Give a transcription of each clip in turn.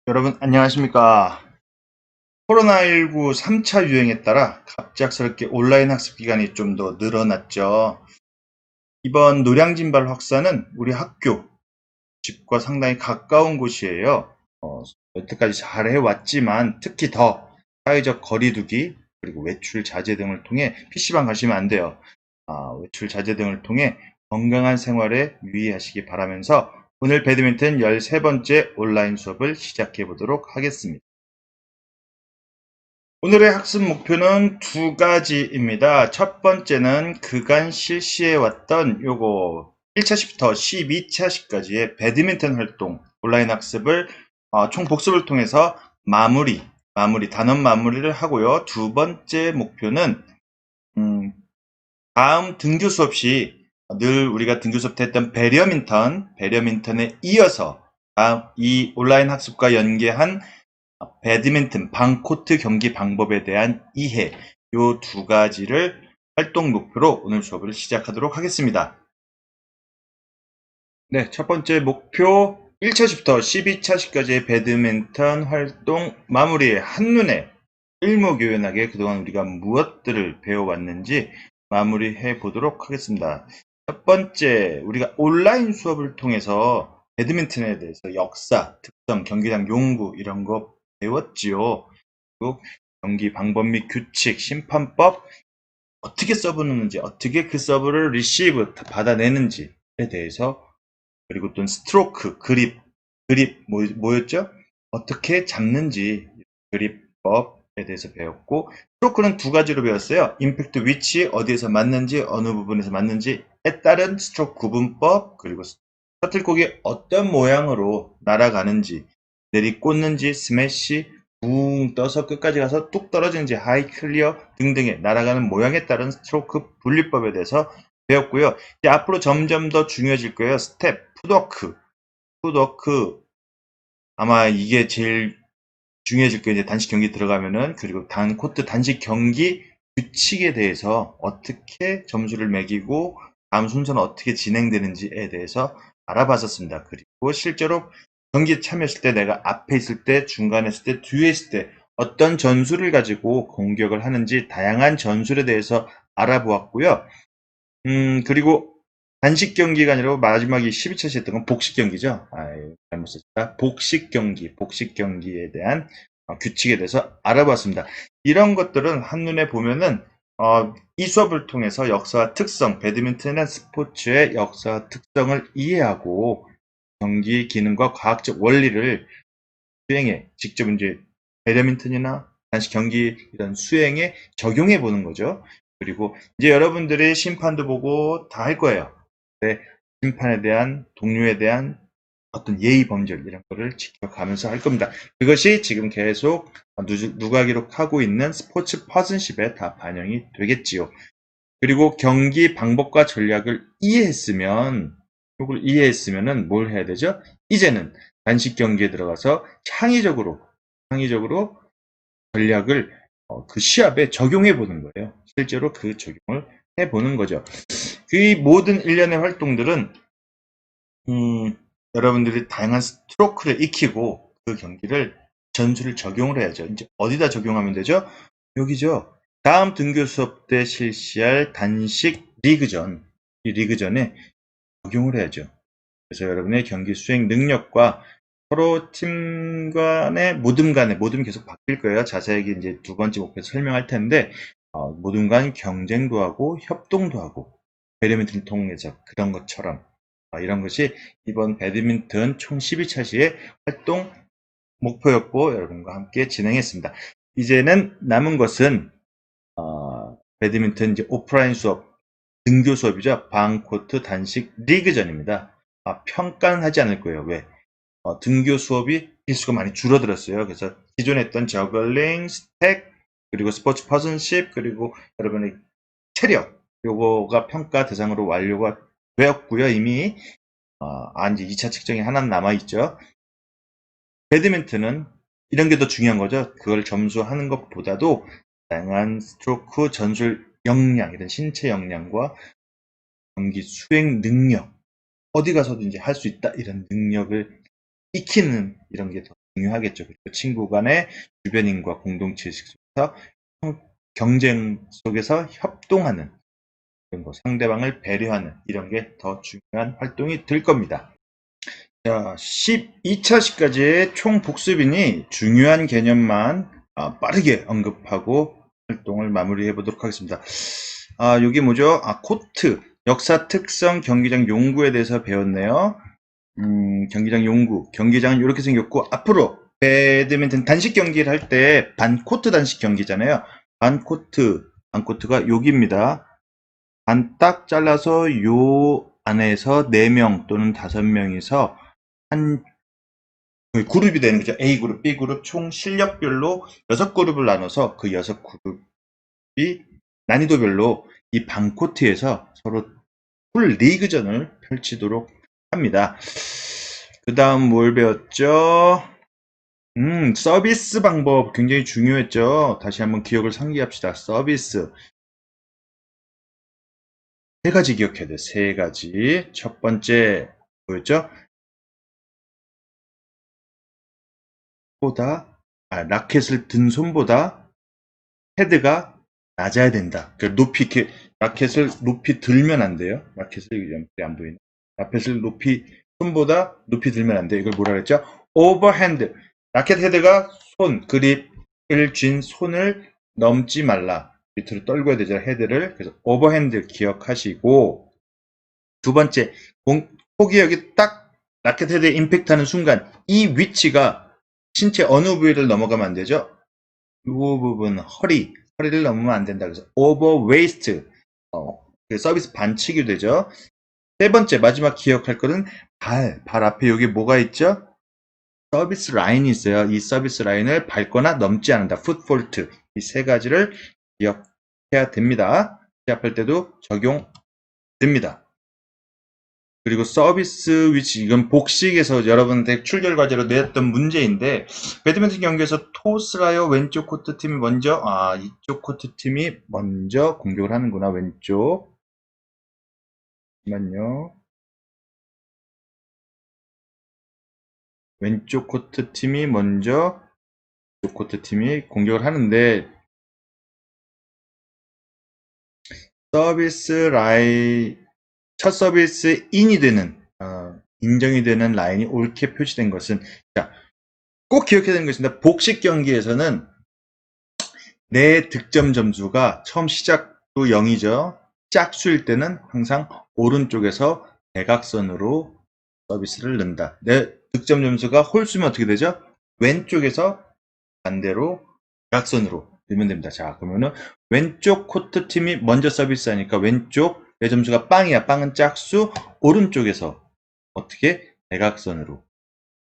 여러분 안녕하십니까. 코로나19 3차 유행에 따라 갑작스럽게 온라인 학습 기간이 좀 더 늘어났죠. 이번 노량진발 확산은 우리 학교, 집과 상당히 가까운 곳이에요. 여태까지 잘 해왔지만 특히 더 사회적 거리두기 그리고 외출 자제 등을 통해 PC방 가시면 안 돼요. 외출 자제 등을 통해 건강한 생활에 유의하시기 바라면서 오늘 배드민턴 13번째 온라인 수업을 시작해 보도록 하겠습니다. 오늘의 학습 목표는 두 가지입니다. 첫 번째는 그간 실시해 왔던 요거 1차시부터 12차시까지의 배드민턴 활동 온라인 학습을 총 복습을 통해서 단원 마무리를 하고요. 두 번째 목표는 다음 등교 수업 시 늘 우리가 등교 수업 때 했던 배려민턴에 이어서 이 온라인 학습과 연계한 배드민턴 방코트 경기 방법에 대한 이해, 요 두 가지를 활동 목표로 오늘 수업을 시작하도록 하겠습니다. 네, 첫 번째 목표 1차시부터 12차시까지의 배드민턴 활동 마무리에 한눈에 일목요연하게 그동안 우리가 무엇들을 배워왔는지 마무리해 보도록 하겠습니다. 첫 번째, 우리가 온라인 수업을 통해서 배드민턴에 대해서 역사, 특성, 경기장 용구 이런 거 배웠지요. 그리고 경기 방법 및 규칙, 심판법, 어떻게 서브 넣는지, 어떻게 그 서브를 리시브 받아내는지에 대해서, 그리고 또 스트로크, 그립 뭐였죠? 어떻게 잡는지 그립법에 대해서 배웠고, 스트로크는 두 가지로 배웠어요. 임팩트 위치, 어디에서 맞는지, 어느 부분에서 맞는지에 따른 스트로크 구분법, 그리고 셔틀콕이 어떤 모양으로 날아가는지, 내리꽂는지, 스매시, 붕 떠서 끝까지 가서 뚝 떨어지는지, 하이 클리어 등등의 날아가는 모양에 따른 스트로크 분리법에 대해서 배웠고요. 이제 앞으로 점점 더 중요해질 거예요. 스텝, 풋워크. 아마 이게 제일 중요해질 거예요. 이제 단식 경기 들어가면은. 그리고 코트 단식 경기 규칙에 대해서 어떻게 점수를 매기고 다음 순서는 어떻게 진행되는지에 대해서 알아봤었습니다. 그리고 실제로 경기에 참여했을 때 내가 앞에 있을 때, 중간에 있을 때, 뒤에 있을 때 어떤 전술을 가지고 공격을 하는지 다양한 전술에 대해서 알아보았고요. 그리고 단식 경기가 아니라 마지막에 12차시 했던 건 복식 경기죠. 잘못 썼다. 복식 경기에 대한 규칙에 대해서 알아봤습니다. 이런 것들은 한눈에 보면은 이 수업을 통해서 역사와 특성, 배드민턴이라는 스포츠의 역사와 특성을 이해하고 경기 기능과 과학적 원리를 직접 이제 배드민턴이나 단식 경기 이런 수행에 적용해 보는 거죠. 그리고 이제 여러분들이 심판도 보고 다 할 거예요. 네, 심판에 대한, 동료에 대한 어떤 예의 범절 이런 거를 지켜가면서 할 겁니다. 그것이 지금 계속 누가 기록하고 있는 스포츠 퍼슨십에 다 반영이 되겠지요. 그리고 경기 방법과 전략을 이해했으면은 뭘 해야 되죠? 이제는 단식 경기에 들어가서 창의적으로 전략을 그 시합에 적용해 보는 거예요. 실제로 그 적용을 해 보는 거죠. 그 모든 일련의 활동들은 여러분들이 다양한 스트로크를 익히고 그 경기를 전술을 적용을 해야죠. 이제 어디다 적용하면 되죠? 여기죠. 다음 등교 수업 때 실시할 단식 리그전, 이 리그전에 적용을 해야죠. 그래서 여러분의 경기 수행 능력과 서로 모둠 계속 바뀔 거예요. 자세하게 이제 두 번째 목표에서 설명할 텐데, 모둠 간 경쟁도 하고, 협동도 하고, 배드민턴을 통해서 그런 것처럼, 이런 것이 이번 배드민턴 총 12차시의 활동 목표였고, 여러분과 함께 진행했습니다. 이제는 남은 것은, 배드민턴 이제 오프라인 수업, 등교 수업이죠. 방코트 단식 리그전입니다. 평가는 하지 않을 거예요. 왜? 등교 수업이 필수가 많이 줄어들었어요. 그래서 기존에 했던 저글링, 스택, 그리고 스포츠 퍼슨십, 그리고 여러분의 체력, 요거가 평가 대상으로 완료가 되었고요. 이미 이제 2차 측정이 하나 남아있죠. 배드민턴은 이런 게 더 중요한 거죠. 그걸 점수하는 것보다도 다양한 스트로크, 전술 역량, 이런 신체 역량과 경기 수행 능력, 어디 가서든지 할 수 있다, 이런 능력을 익히는 이런 게 더 중요하겠죠. 그리고 친구 간의 주변인과 공동체 속에서 경쟁 속에서 협동하는 이런 거, 상대방을 배려하는 이런 게 더 중요한 활동이 될 겁니다. 자, 12차시까지의 총 복습이니 중요한 개념만 빠르게 언급하고 활동을 마무리해 보도록 하겠습니다. 여기 뭐죠? 코트, 역사 특성 경기장 용구에 대해서 배웠네요. 경기장 용구, 경기장은 이렇게 생겼고, 앞으로 배드민턴 단식 경기를 할 때 반코트 단식 경기잖아요. 반코트가 여기입니다. 반 딱 잘라서 요 안에서 4명 또는 5명이서 한 그룹이 되는 거죠. A그룹, B그룹 총 실력별로 6그룹을 나눠서 그 6그룹이 난이도별로 이 반코트에서 서로 풀 리그전을 펼치도록 합니다. 그 다음 뭘 배웠죠? 서비스 방법 굉장히 중요했죠. 다시 한번 기억을 상기합시다. 서비스. 3가지 기억해야 돼. 3가지. 첫 번째, 뭐였죠? 라켓을 든 손보다 헤드가 낮아야 된다. 그러니까 높이 이렇게 라켓을 높이 들면 안 돼요. 라켓을 안 보이네. 라켓을 높이 손보다 높이 들면 안 돼요. 이걸 뭐라 그랬죠? 오버핸드. 라켓 헤드가 그립을 쥔 손을 넘지 말라. 밑으로 떨궈야 되죠. 헤드를. 그래서 오버핸드 기억하시고, 두 번째, 폭이 여기 딱 라켓 헤드에 임팩트하는 순간 이 위치가 신체 어느 부위를 넘어가면 안 되죠? 이 부분 허리를 넘으면 안 된다. 그래서 오버웨이스트 서비스 반칙이 되죠. 세 번째 마지막 기억할 거는 발 앞에 여기 뭐가 있죠? 서비스 라인이 있어요. 이 서비스 라인을 밟거나 넘지 않는다. 풋폴트 이 3가지를 기억해야 됩니다. 시합할 때도 적용됩니다. 그리고 서비스 위치, 이건 복식에서 여러분한테 출결 과제로 내었던 문제인데, 배드민턴 경기에서 토스라요, 왼쪽 코트 팀이 먼저, 이쪽 코트 팀이 먼저 공격을 하는구나, 왼쪽. 잠깐만요. 왼쪽 코트 팀이 먼저, 이쪽 코트 팀이 공격을 하는데, 서비스 라인, 첫 서비스 인이 되는, 인정이 되는 라인이 옳게 표시된 것은, 자, 꼭 기억해야 되는 것입니다. 복식 경기에서는 내 득점 점수가 처음 시작도 0이죠. 짝수일 때는 항상 오른쪽에서 대각선으로 서비스를 넣는다. 내 득점 점수가 홀수면 어떻게 되죠? 왼쪽에서 반대로 대각선으로 넣으면 됩니다. 자, 그러면은 왼쪽 코트 팀이 먼저 서비스하니까 왼쪽 내 점수가 빵이야. 빵은 짝수. 오른쪽에서 어떻게 대각선으로.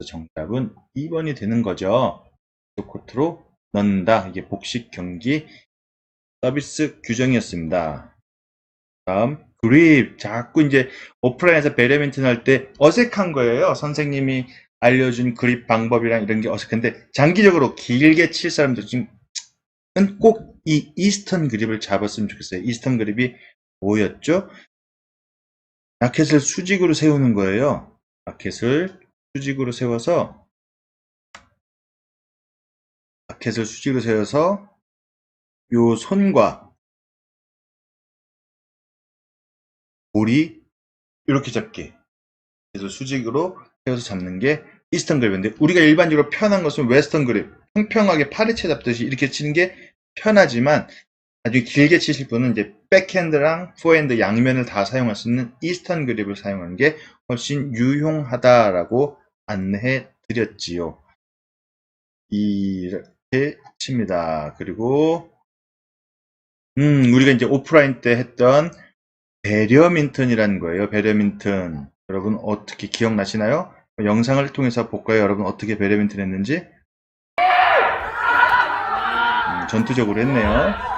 정답은 2번이 되는 거죠. 코트로 넣는다. 이게 복식 경기 서비스 규정이었습니다. 다음 그립. 자꾸 이제 오프라인에서 배드민턴 할 때 어색한 거예요. 선생님이 알려준 그립 방법이랑 이런 게 어색한데 장기적으로 길게 칠 사람들 중은 꼭 이 이스턴 그립을 잡았으면 좋겠어요. 이스턴 그립이 뭐였죠? 라켓을 수직으로 세우는 거예요. 라켓을 수직으로 세워서 요 손과 볼이 이렇게 잡게. 그래서 수직으로 세워서 잡는 게 이스턴 그립인데 우리가 일반적으로 편한 것은 웨스턴 그립. 평평하게 파리채 잡듯이 이렇게 치는 게 편하지만 나중에 길게 치실 분은 이제 백핸드랑 포핸드 양면을 다 사용할 수 있는 이스턴 그립을 사용하는 게 훨씬 유용하다라고 안내해 드렸지요. 이렇게 칩니다. 그리고 우리가 이제 오프라인 때 했던 배려민턴이라는 거예요. 배려민턴. 여러분 어떻게 기억나시나요? 영상을 통해서 볼까요? 여러분 어떻게 배려민턴 했는지? 전투적으로 했네요.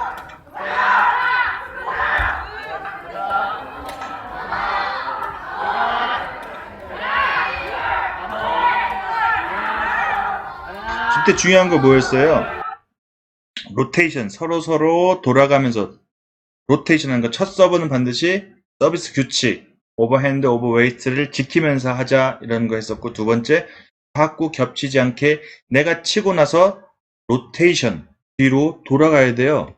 그때 중요한 거 뭐였어요? 로테이션. 서로 돌아가면서 로테이션 하는 거. 첫 서브는 반드시 서비스 규칙, 오버핸드, 오버웨이트를 지키면서 하자 이런 거 했었고, 두 번째 자꾸 겹치지 않게 내가 치고 나서 로테이션, 뒤로 돌아가야 돼요.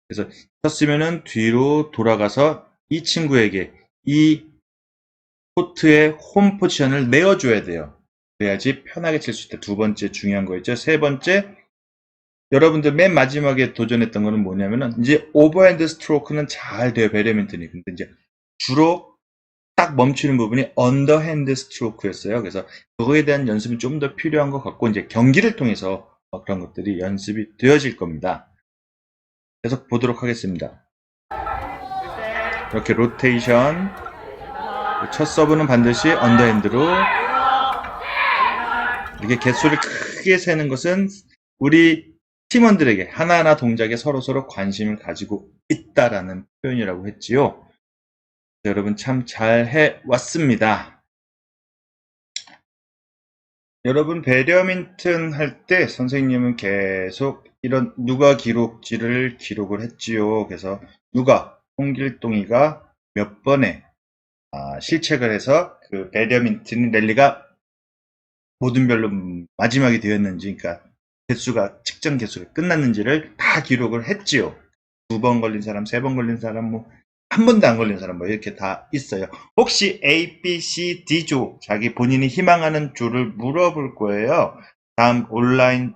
그래서 쳤으면은 뒤로 돌아가서 이 친구에게 이 코트의 홈 포지션을 내어줘야 돼요. 그래야지 편하게 칠 수 있다. 두 번째 중요한 거였죠. 세 번째, 여러분들 맨 마지막에 도전했던 거는 뭐냐면은 이제 오버핸드 스트로크는 잘 돼요. 배드민턴이. 근데 이제 주로 딱 멈추는 부분이 언더핸드 스트로크였어요. 그래서 그거에 대한 연습이 좀 더 필요한 것 같고 이제 경기를 통해서 그런 것들이 연습이 되어질 겁니다. 계속 보도록 하겠습니다. 이렇게 로테이션, 첫 서브는 반드시 언더핸드로 이렇게 개수를 크게 세는 것은 우리 팀원들에게 하나하나 동작에 서로서로 관심을 가지고 있다라는 표현이라고 했지요. 여러분 참 잘 해왔습니다. 여러분 배드민턴 할 때 선생님은 계속 이런 누가 기록지를 기록을 했지요. 그래서 누가 홍길동이가 몇 번에 실책을 해서 그 배드민턴 랠리가 모든 별로 마지막이 되었는지, 그러니까 개수가 측정 개수가 끝났는지를 다 기록을 했지요. 2번 걸린 사람, 3번 걸린 사람, 뭐 한 번도 안 걸린 사람, 뭐 이렇게 다 있어요. 혹시 A, B, C, D조 자기 본인이 희망하는 조를 물어볼 거예요. 다음 온라인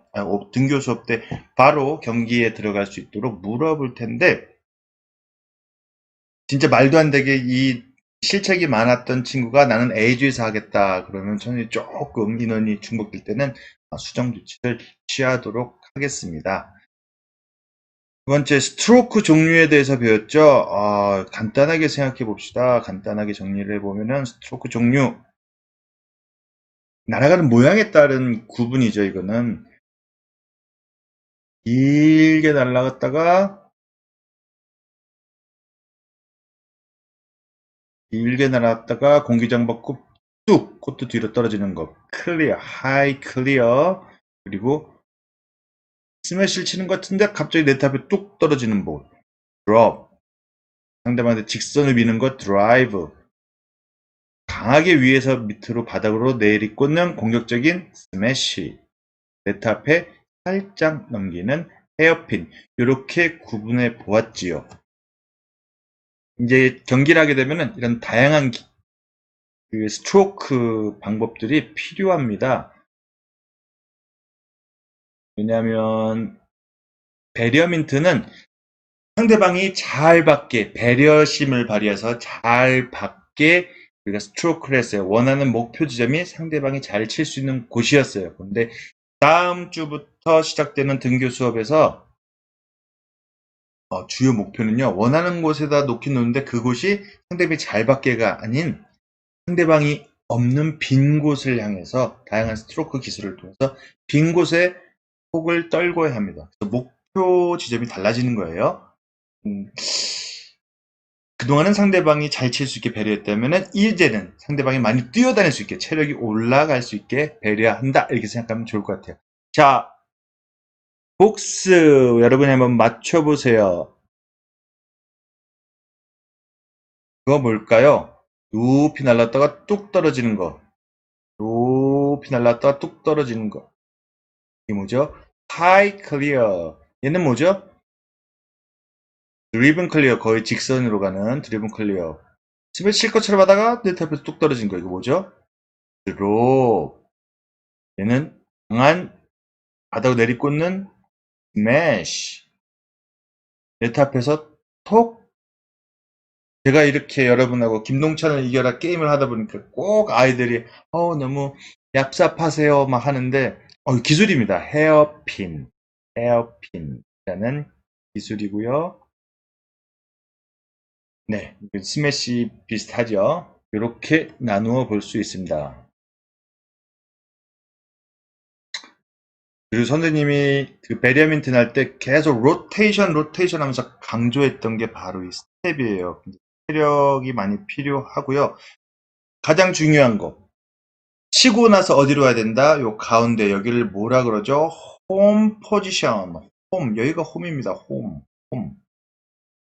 등교 수업 때 바로 경기에 들어갈 수 있도록 물어볼 텐데, 진짜 말도 안 되게 이 실책이 많았던 친구가 나는 A조에서 하겠다 그러면 저는 조금 인원이 중복될 때는 수정 조치를 취하도록 하겠습니다. 두 번째, 스트로크 종류에 대해서 배웠죠. 간단하게 생각해 봅시다. 간단하게 정리를 해보면은 스트로크 종류, 날아가는 모양에 따른 구분이죠. 이거는 길게 날아갔다가 공기장 받고 뚝 코트 뒤로 떨어지는 거, 클리어, 하이 클리어. 그리고 스매시를 치는 것 같은데 갑자기 네트 앞에 뚝 떨어지는 볼, 드롭. 상대방한테 직선을 미는 것, 드라이브. 강하게 위에서 밑으로 바닥으로 내리꽂는 공격적인 스매시. 네트 앞에 살짝 넘기는 헤어핀. 이렇게 구분해 보았지요. 이제 경기를 하게 되면은 이런 다양한 그 스트로크 방법들이 필요합니다. 왜냐하면 배드민턴은 상대방이 잘 받게 배려심을 발휘해서 잘 받게 우리가 스트로크를 했어요. 원하는 목표 지점이 상대방이 잘 칠 수 있는 곳이었어요. 그런데 다음 주부터 시작되는 등교 수업에서 주요 목표는요. 원하는 곳에다 놓긴 놓는데 그곳이 상대방이 잘 받게가 아닌 상대방이 없는 빈 곳을 향해서 다양한 스트로크 기술을 통해서 빈 곳에 폭을 떨궈야 합니다. 그래서 목표 지점이 달라지는 거예요. 그동안은 상대방이 잘 칠 수 있게 배려했다면 이제는 상대방이 많이 뛰어다닐 수 있게 체력이 올라갈 수 있게 배려한다 이렇게 생각하면 좋을 것 같아요. 자, 복스 여러분이 한번 맞춰보세요. 그거 뭘까요? 높이 날랐다가 뚝 떨어지는 거. 높이 날랐다가 뚝 떨어지는 거. 이게 뭐죠? 하이 클리어. 얘는 뭐죠? 드리븐 클리어. 거의 직선으로 가는 드리븐 클리어. 스매시 실컷처럼 하다가 네트 앞에서 뚝 떨어진 거. 이거 뭐죠? 드롭. 얘는 강한 바닥으로 내리꽂는 스매시. 네트 앞에서 톡. 제가 이렇게 여러분하고 김동찬을 이겨라 게임을 하다 보니까 꼭 아이들이 너무 얍삽하세요 막 하는데 기술입니다. 헤어핀. 헤어핀이라는 기술이고요. 네, 스매시 비슷하죠. 이렇게 나누어 볼 수 있습니다. 그리고 선생님이 그 배드민턴 할 때 계속 로테이션 하면서 강조했던 게 바로 이 스텝이에요. 체력이 많이 필요하고요. 가장 중요한 거. 치고 나서 어디로 가야 된다? 요 가운데 여기를 뭐라 그러죠? 홈 포지션. 홈. 여기가 홈입니다. 홈.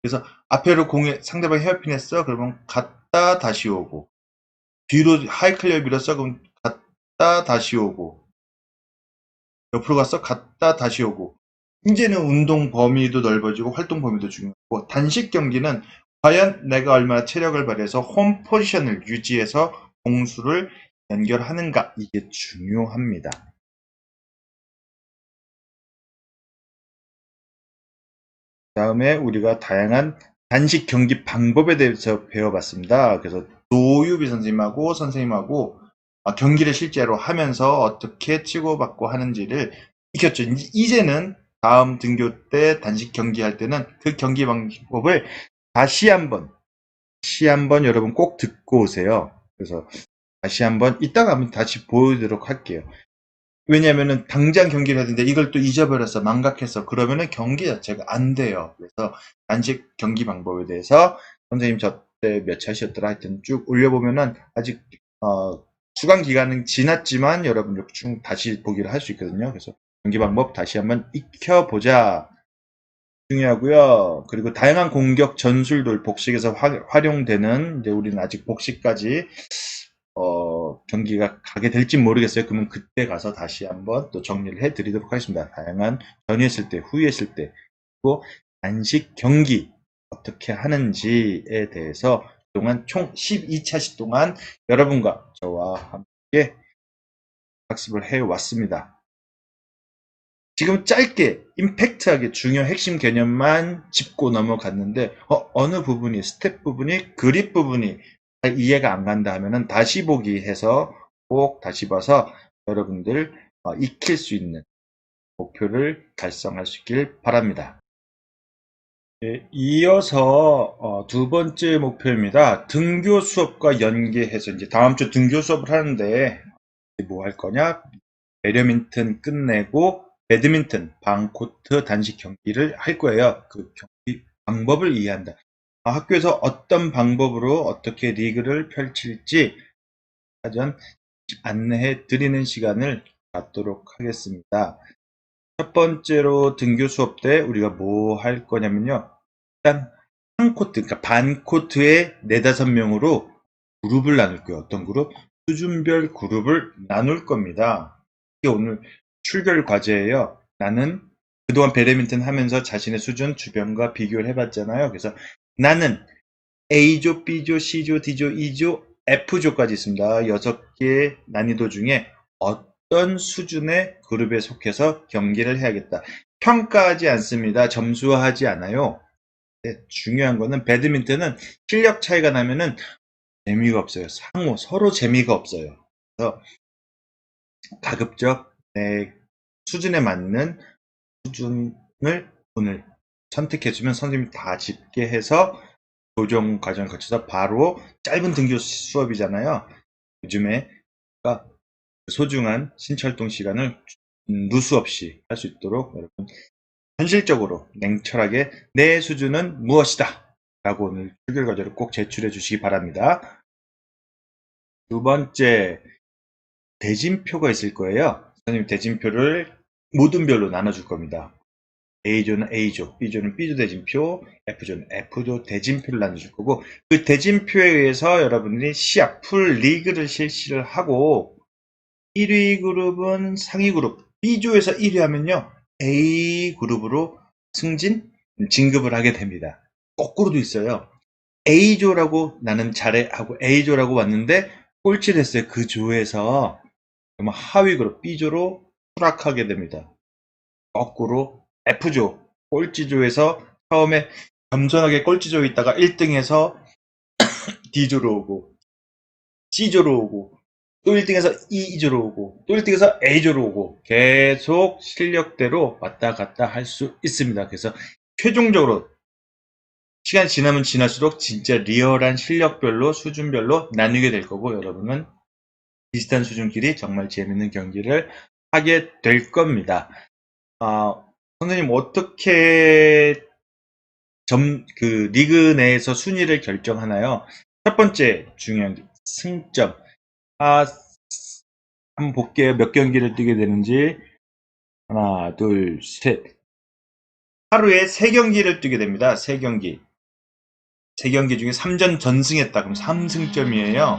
그래서 앞에로 공에 상대방이 헤어핀 했어. 그러면 갔다 다시 오고. 뒤로 하이 클리어 밀었어. 그럼 갔다 갔다 다시 오고, 옆으로 갔어 갔다 다시 오고. 이제는 운동 범위도 넓어지고 활동 범위도 중요하고, 단식 경기는 과연 내가 얼마나 체력을 발휘해서 홈 포지션을 유지해서 공수를 연결하는가, 이게 중요합니다. 다음에 우리가 다양한 단식 경기 방법에 대해서 배워봤습니다. 그래서 노유비 선생님하고 경기를 실제로 하면서 어떻게 치고받고 하는지를 익혔죠. 이제는 다음 등교 때 단식 경기 할 때는 그 경기 방법을 다시 한번 여러분 꼭 듣고 오세요. 그래서 다시 한번 이따가 한번 다시 보여드리도록 할게요. 왜냐면은 당장 경기를 해야 되는데 이걸 또 잊어버렸어, 망각했어, 그러면은 경기 자체가 안 돼요. 그래서 단식 경기 방법에 대해서 선생님 저 때 몇 차시였더라 하여튼 쭉 올려보면은 아직 수강 기간은 지났지만 여러분들 쭉 다시 보기를 할 수 있거든요. 그래서 경기 방법 다시 한번 익혀보자, 중요하고요. 그리고 다양한 공격 전술들 복식에서 활용되는, 이제 우리는 아직 복식까지 경기가 가게 될지 모르겠어요. 그러면 그때 가서 다시 한번 또 정리를 해드리도록 하겠습니다. 다양한 전후했을 때, 후회했을 때, 그리고 단식 경기 어떻게 하는지에 대해서 그동안 총 12차시 동안 여러분과 저와 함께 학습을 해왔습니다. 지금 짧게 임팩트하게 중요한 핵심 개념만 짚고 넘어갔는데 어느 부분이, 스텝 부분이, 그립 부분이 이해가 안 간다 하면은 다시 보기 해서 꼭 다시 봐서 여러분들 익힐 수 있는 목표를 달성할 수 있길 바랍니다. 네, 이어서 두 번째 목표입니다. 등교 수업과 연계해서 이제 다음 주 등교 수업을 하는데 뭐 할 거냐? 배드민턴 끝내고 배드민턴 방코트 단식 경기를 할 거예요. 그 경기 방법을 이해한다. 학교에서 어떤 방법으로 어떻게 리그를 펼칠지 사전 안내해 드리는 시간을 갖도록 하겠습니다. 첫 번째로 등교 수업 때 우리가 뭐 할 거냐면요. 일단 한 코트, 그러니까 반 코트에 4~5명으로 그룹을 나눌 거예요. 어떤 그룹? 수준별 그룹을 나눌 겁니다. 이게 오늘 출결 과제예요. 나는 그동안 배드민턴 하면서 자신의 수준 주변과 비교를 해봤잖아요. 그래서 나는 A조, B조, C조, D조, E조, F조까지 있습니다. 6개의 난이도 중에 어떤 수준의 그룹에 속해서 경기를 해야겠다. 평가하지 않습니다. 점수화하지 않아요. 네, 중요한 거는 배드민턴은 실력 차이가 나면은 재미가 없어요. 서로 재미가 없어요. 그래서 가급적 내 수준에 맞는 수준을 오늘 선택해주면 선생님이 다 집계해서 조정 과정을 거쳐서 바로 짧은 등교 수업이잖아요. 요즘에 소중한 신철동 시간을 누수 없이 할 수 있도록 여러분 현실적으로 냉철하게 내 수준은 무엇이다 라고 오늘 출결 과제를 꼭 제출해 주시기 바랍니다. 두 번째, 대진표가 있을 거예요. 선생님 대진표를 모든 별로 나눠줄 겁니다. A조는 A조, B조는 B조 대진표, F조는 F조 대진표를 나눠줄 거고, 그 대진표에 의해서 여러분들이 시합, 풀 리그를 실시를 하고 1위 그룹은 상위 그룹, B조에서 1위 하면요 A 그룹으로 진급을 하게 됩니다. 거꾸로도 있어요. A조라고 나는 잘해 하고 A조라고 왔는데 꼴찌를 했어요. 그 조에서 그러면 하위 그룹 B조로 추락하게 됩니다. 거꾸로 F조, 꼴찌조에서 처음에 겸손하게 꼴찌조에 있다가 1등해서 D조로 오고 C조로 오고 또 1등해서 E조로 오고 또 1등해서 A조로 오고 계속 실력대로 왔다 갔다 할 수 있습니다. 그래서 최종적으로 시간이 지나면 지날수록 진짜 리얼한 실력별로 수준별로 나뉘게 될 거고 여러분은 비슷한 수준끼리 정말 재밌는 경기를 하게 될 겁니다. 선생님 어떻게 그 리그 내에서 순위를 결정하나요? 첫 번째 중요한 게 승점. 한번 볼게요. 몇 경기를 뛰게 되는지. 하나, 둘, 셋. 하루에 3경기를 뛰게 됩니다. 3경기. 3경기 중에 3전 전승했다. 그럼 3승점이에요.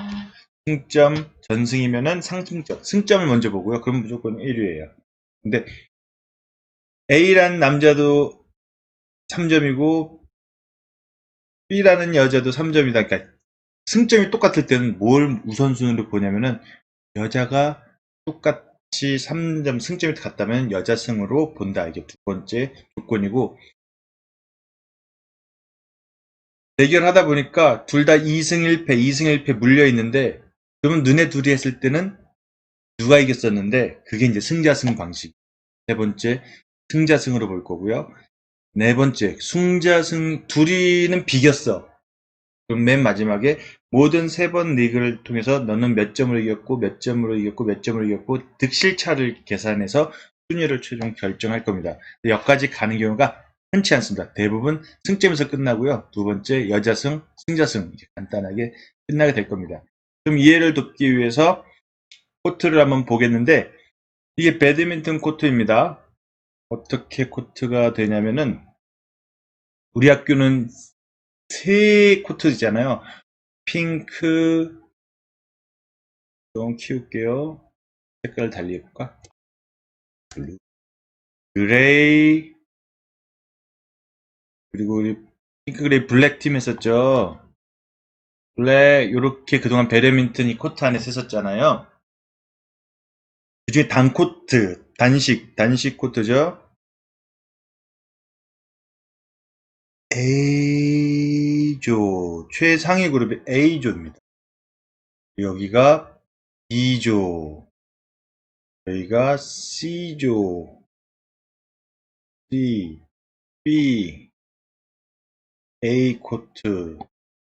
승점 전승이면은 상승점, 승점을 먼저 보고요. 그럼 무조건 1위예요. 근데 A라는 남자도 3점이고 B라는 여자도 3점이다. 그러니까 승점이 똑같을 때는 뭘 우선순위로 보냐면은 여자가 똑같이 3점 승점이 같다면 여자 승으로 본다. 이게 두 번째 조건이고 대결하다 보니까 둘 다 2승 1패, 2승 1패 물려 있는데 그러면 눈에 둘이 했을 때는 누가 이겼었는데 그게 이제 승자승 방식. 세 번째 승자승으로 볼 거고요. 네 번째 승자승 둘이는 비겼어. 그럼 맨 마지막에 모든 세 번 리그를 통해서 너는 몇 점을 이겼고 몇 점으로 이겼고 몇 점을 이겼고 득실차를 계산해서 순위를 최종 결정할 겁니다. 여기까지 가는 경우가 흔치 않습니다. 대부분 승점에서 끝나고요. 두 번째 여자승, 승자승 이렇게 간단하게 끝나게 될 겁니다. 좀 이해를 돕기 위해서 코트를 한번 보겠는데 이게 배드민턴 코트입니다. 어떻게 코트가 되냐면은 우리 학교는 세 코트잖아요. 핑크 좀 키울게요. 색깔을 달리 해볼까? 블루, 그레이, 그리고 우리 핑크 그레이 블랙 팀 했었죠. 블랙 요렇게 그동안 배드민턴 이 코트 안에 썼었잖아요. 그 중에 단코트, 단식 코트죠. A조, 최상위 그룹이 A조입니다. 여기가 B조, 여기가 C조, C, B, A 코트,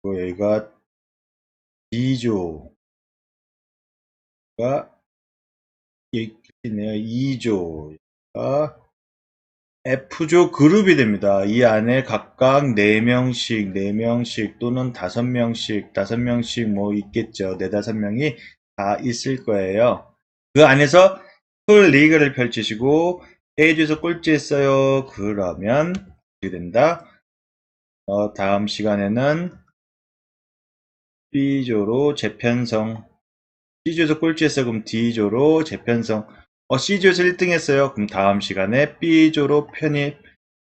그리고 여기가 D조가 있네요. 2조가 F조 그룹이 됩니다. 이 안에 각각 4명씩, 4명씩 또는 5명씩, 5명씩 뭐 있겠죠. 4, 5명이 다 있을 거예요. 그 안에서 풀 리그를 펼치시고 A조에서 꼴찌했어요. 그러면 어떻게 된다? 다음 시간에는 B조로 재편성. C조에서 꼴찌했어요. 그럼 D조로 재편성. C조에서 1등 했어요. 그럼 다음 시간에 B조로 편입.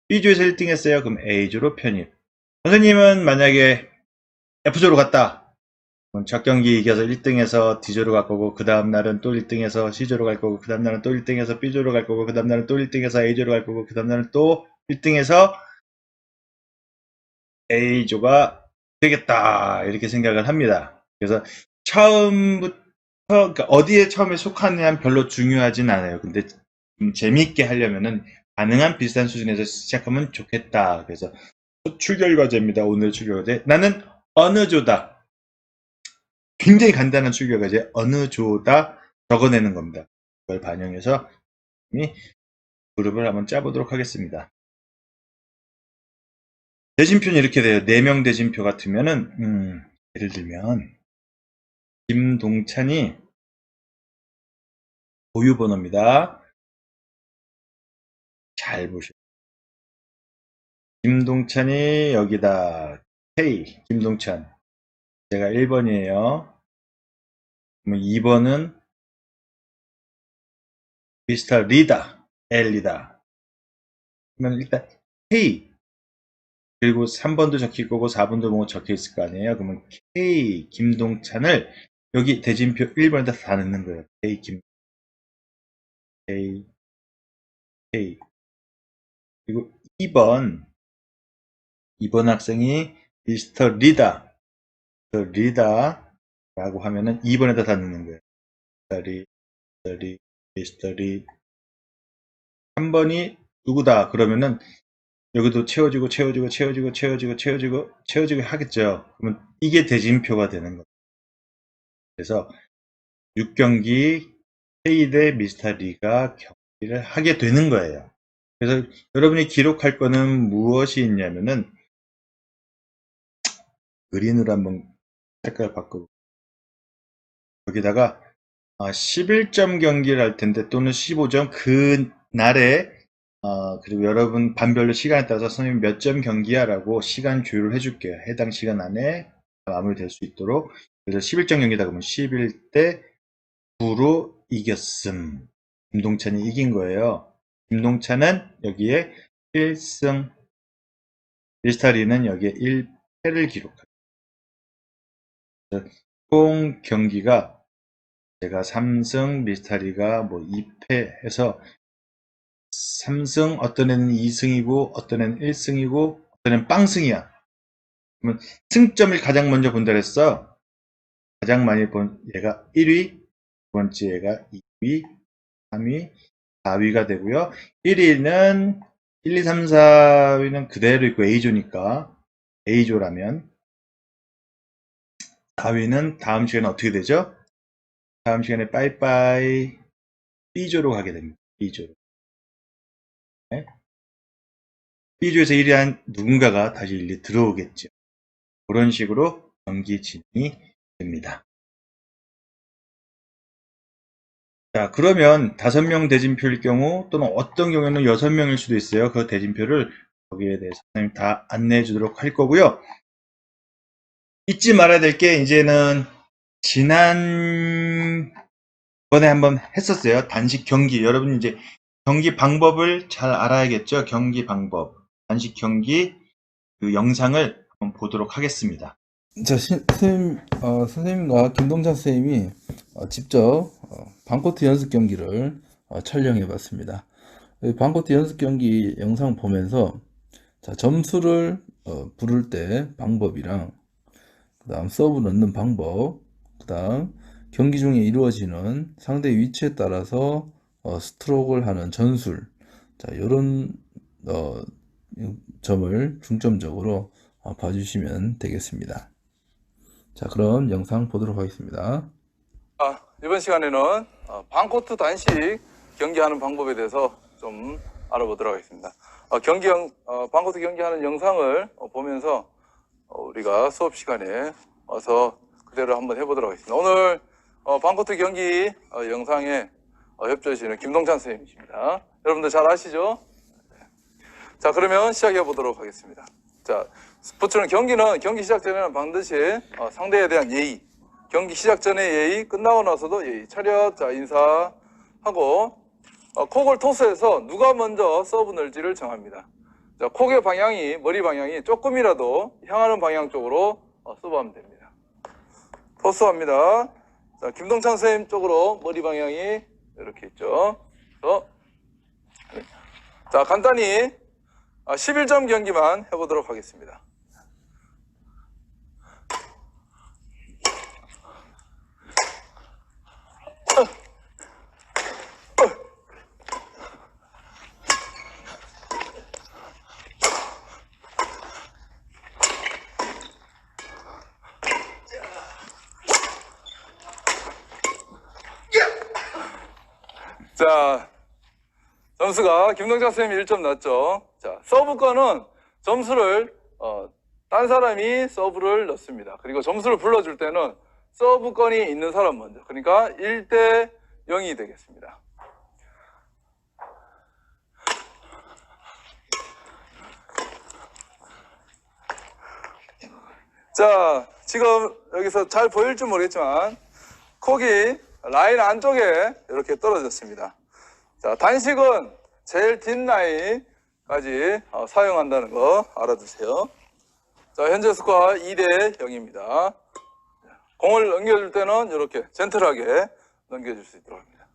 B조에서 1등 했어요. 그럼 A조로 편입. 선생님은 만약에 F조로 갔다. 그럼 첫 경기 이겨서 1등해서 D조로 갈 거고, 그 다음날은 또 1등해서 C조로 갈 거고, 그 다음날은 또 1등해서 B조로 갈 거고, 그 다음날은 또 1등해서 A조로 갈 거고, 그 다음날은 또 1등해서 A조가 되겠다. 이렇게 생각을 합니다. 그래서 처음부터, 그러니까 어디에 처음에 속하느냐는 별로 중요하진 않아요. 근데 재미있게 하려면은 가능한 비슷한 수준에서 시작하면 좋겠다. 그래서 출결 과제입니다. 오늘 출결 과제. 나는 어느 조다. 굉장히 간단한 출결 과제. 어느 조다 적어내는 겁니다. 그걸 반영해서 그룹을 한번 짜보도록 하겠습니다. 대진표는 이렇게 돼요. 4명 대진표 같으면은 예를 들면 김동찬이 보유번호입니다. 잘 보시죠. 김동찬이 여기다 K 김동찬 제가 1번이에요. 그러면 2번은 미스터 리다 L이다. 그러면 일단 K 그리고 3번도 적힐 거고 4번도 뭔가 적혀 있을 거 아니에요. 그러면 K 김동찬을 여기 대진표 1번에다 다 넣는 거예요. K 김 K K 그리고 2번 학생이 미스터 리다 리다라고 하면은 2번에다 다 넣는 거예요. 미스터 리 3번이 누구다 그러면은 여기도 채워지고 하겠죠. 그러면 이게 대진표가 되는 거예요. 그래서 6경기 K 대 미스터 리가 경기를 하게 되는 거예요. 그래서 여러분이 기록할 거는 무엇이 있냐면은 그린으로 한번 색깔 바꾸고 여기다가 11점 경기를 할 텐데 또는 15점 그 날에 그리고 여러분 반별로 시간에 따라서 선생님 몇 점 경기야 라고 시간 조율을 해줄게요. 해당 시간 안에 마무리될 수 있도록 그래서 11점 경기다 그러면 11대 9로 이겼음. 김동찬이 이긴 거예요. 김동찬은 여기에 1승, 밀스타리는 여기에 1패를 기록합니다. 총 경기가 제가 3승, 밀스타리가 뭐 2패 해서 3승, 어떤 애는 2승이고, 어떤 애는 1승이고, 어떤 애는 빵승이야. 그러면 승점을 가장 먼저 본다 그랬어. 가장 많이 본 얘가 1위, 두 번째 얘가 2위, 3위, 4위가 되고요. 1위는 1, 2, 3, 4위는 그대로 있고 A조니까 A조라면 4위는 다음 시간에 어떻게 되죠? 다음 시간에 빠이빠이 B조로 가게 됩니다. B조로. 네? B조에서 1위 한 누군가가 다시 1위 들어오겠죠. 그런 식으로 경기 진행이 됩니다. 자, 그러면 5명 대진표일 경우 또는 어떤 경우에는 6명일 수도 있어요. 그 대진표를 거기에 대해서 선생님 다 안내해 주도록 할 거고요. 잊지 말아야 될 게 이제는 지난번에 한번 했었어요. 단식 경기. 여러분 이제 경기 방법을 잘 알아야겠죠. 경기 방법. 단식 경기 그 영상을 한번 보도록 하겠습니다. 자, 선생님과 김동찬 선생님이 직접 방코트 연습 경기를 촬영해 봤습니다. 방코트 연습 경기 영상 보면서 자, 점수를 부를 때 방법이랑 그 다음 서브 넣는 방법, 그 다음 경기 중에 이루어지는 상대 위치에 따라서 스트로크를 하는 전술, 자, 이런 점을 중점적으로 봐주시면 되겠습니다. 자, 그럼 영상 보도록 하겠습니다. 이번 시간에는 방코트 단식 경기하는 방법에 대해서 좀 알아보도록 하겠습니다. 방코트 경기하는 영상을 보면서 우리가 수업 시간에 와서 그대로 한번 해보도록 하겠습니다. 오늘 방코트 경기 영상에 협조해 주시는 김동찬 선생님이십니다. 여러분들 잘 아시죠? 자, 그러면 시작해 보도록 하겠습니다. 자, 스포츠는 경기 시작 전에는 반드시 상대에 대한 예의, 경기 시작 전에 예의, 끝나고 나서도 예의, 차렷, 자, 인사하고 콕을 토스해서 누가 먼저 서브 넣을지를 정합니다. 자, 콕의 방향이, 머리 방향이 조금이라도 향하는 방향 쪽으로 서브하면 됩니다. 토스합니다. 자, 김동찬 선생님 쪽으로 머리 방향이 이렇게 있죠. 그래서 자, 간단히 11점 경기만 해보도록 하겠습니다. 자, 점수가 김동찬 선생님이 1점 났죠. 자, 서브권은 점수를 딴 사람이 서브를 넣습니다. 그리고 점수를 불러줄 때는 서브권이 있는 사람 먼저, 그러니까 1대 0이 되겠습니다. 자, 지금 여기서 잘 보일지 모르겠지만 콕이 라인 안쪽에 이렇게 떨어졌습니다. 자, 단식은 제일 뒷 라인까지 사용한다는 거 알아두세요. 자, 현재 스코어 2대 0입니다. 공을 넘겨줄 때는 이렇게 젠틀하게 넘겨줄 수 있도록 합니다.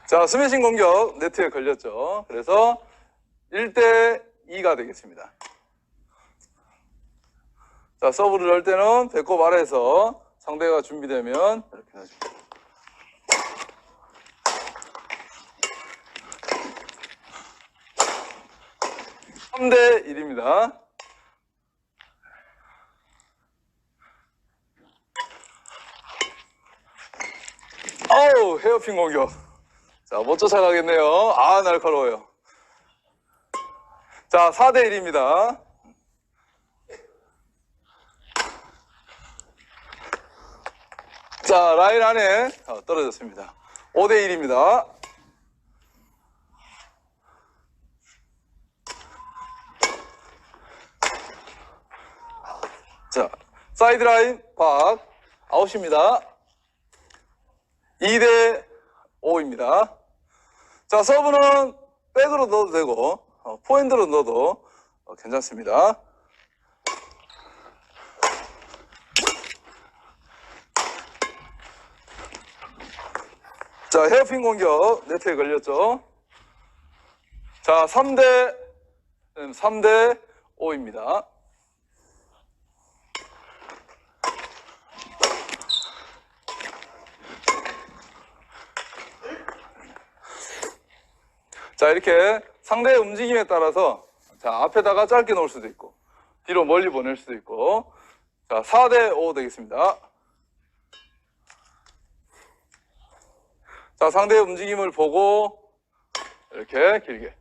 자, 스매싱 공격 네트에 걸렸죠. 그래서 1대 2가 되겠습니다. 자, 서브를 넣을 때는 배꼽 아래에서 상대가 준비되면 이렇게 넣어줍니다. (3대 1입니다) 아우, 헤어핀 공격. 자, 못 쫓아가겠네요. 아, 날카로워요. 자, 4대 1입니다. 자, 라인 안에 떨어졌습니다. 5대 1입니다. 자, 사이드라인 박 아웃입니다. 2대 5입니다. 자, 서브는 백으로 넣어도 되고 포핸드로 넣어도 괜찮습니다. 자, 헤어핀 공격 네트에 걸렸죠. 자, 3대 5입니다. 자, 이렇게 상대의 움직임에 따라서 자, 앞에다가 짧게 놓을 수도 있고 뒤로 멀리 보낼 수도 있고. 자, 4대 5 되겠습니다. 자, 상대의 움직임을 보고 이렇게 길게.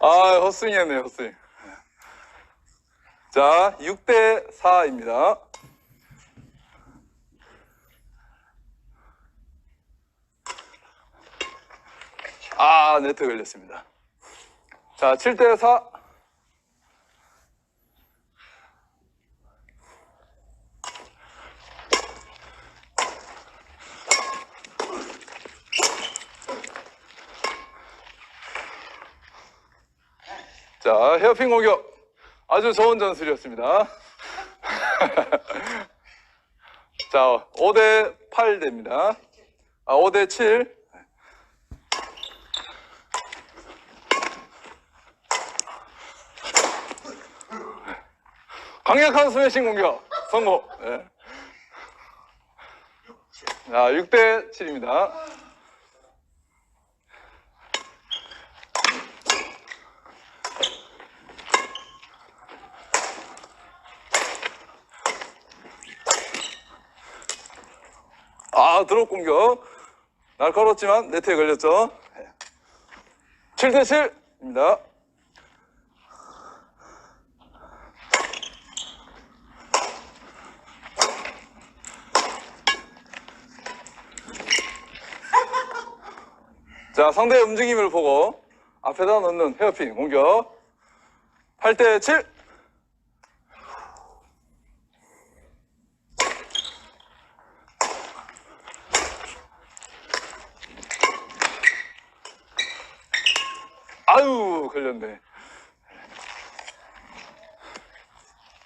아, 헛스윙 했네요, 헛스윙. 자, 6대 4입니다. 아, 네트 걸렸습니다. 자, 7대 4. 자, 헤어핀 공격. 아주 좋은 전술이었습니다. 자, 5대 8 됩니다. 5대 7. 강력한 스매싱 공격. 성공. 네. 자, 6대 7입니다. 아, 드롭 공격. 날카롭지만 네트에 걸렸죠. 7대 7입니다. 자, 상대의 움직임을 보고 앞에다 넣는 헤어핀 공격. 8대 7. 아유, 걸렸네.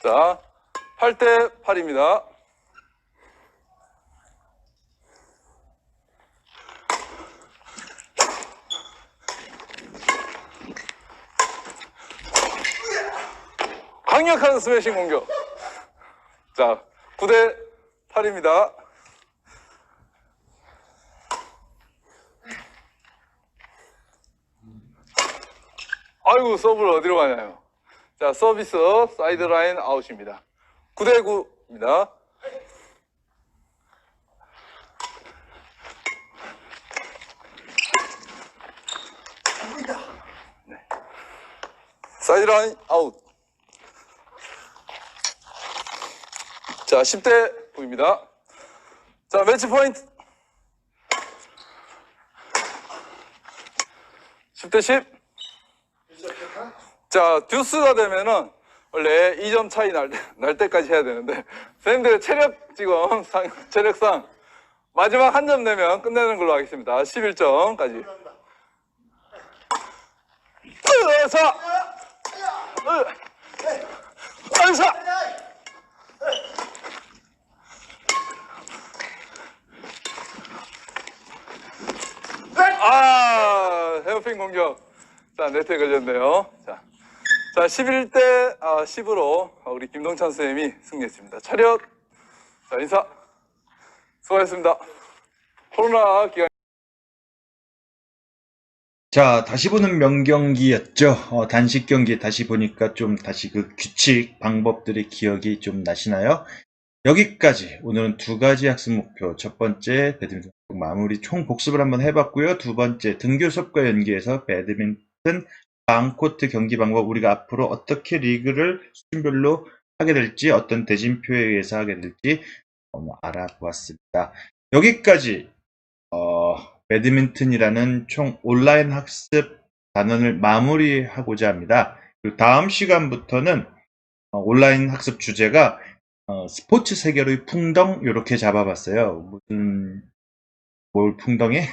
자, 8대 8입니다. 강력한 스매싱 공격. 자, 9대 8입니다. 아이고, 서브를 어디로 가냐요. 자, 서비스 사이드라인 아웃입니다. 9대 9입니다. 네. 사이드라인 아웃. 자, 10대 9입니다. 자, 매치 포인트. 10대 10. 자, 듀스가 되면은 원래 2점 차이 날 때까지 해야 되는데 선생님들의 체력상 마지막 한 점 내면 끝내는 걸로 하겠습니다. 11점까지. 아, 헤어핀 공격. 자, 네트에 걸렸네요. 자, 11대 10으로 우리 김동찬 선생님이 승리했습니다. 차렷. 자, 인사. 수고하셨습니다. 코로나 기간. 자, 다시 보는 명경기였죠. 단식 경기 다시 보니까 좀 다시 그 규칙, 방법들의 기억이 좀 나시나요? 여기까지 오늘은 두 가지 학습 목표. 첫 번째, 배드민턴 마무리 총 복습을 한번 해봤고요. 두 번째, 등교 수업과 연계해서 배드민턴 방코트 경기 방법, 우리가 앞으로 어떻게 리그를 수준별로 하게 될지, 어떤 대진표에 의해서 하게 될지 알아보았습니다. 여기까지 배드민턴이라는 총 온라인 학습 단원을 마무리하고자 합니다. 그리고 다음 시간부터는 온라인 학습 주제가 스포츠 세계로의 풍덩, 이렇게 잡아봤어요. 뭘 풍덩해?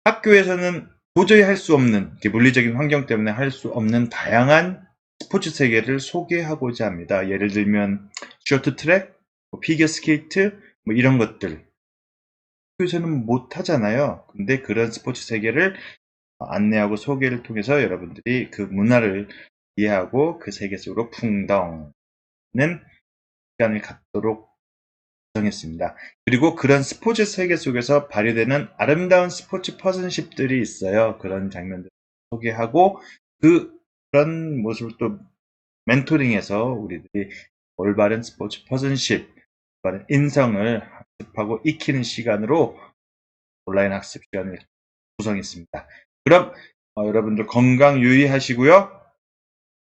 학교에서는 도저히 할 수 없는, 물리적인 환경 때문에 할 수 없는 다양한 스포츠 세계를 소개하고자 합니다. 예를 들면 쇼트트랙, 피겨스케이트, 이런 것들 학교에서는 못 하잖아요. 근데 그런 스포츠 세계를 안내하고 소개를 통해서 여러분들이 그 문화를 이해하고 그 세계 속으로 풍덩는 시간을 갖도록 정했습니다. 그리고 그런 스포츠 세계 속에서 발휘되는 아름다운 스포츠 퍼슨십들이 있어요. 그런 장면들을 소개하고 그런 모습을 또 멘토링해서 우리들이 올바른 스포츠 퍼슨십, 올바른 인성을 학습하고 익히는 시간으로 온라인 학습 시간을 구성했습니다. 그럼 여러분들 건강 유의하시고요.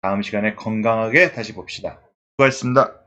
다음 시간에 건강하게 다시 봅시다. 수고하셨습니다.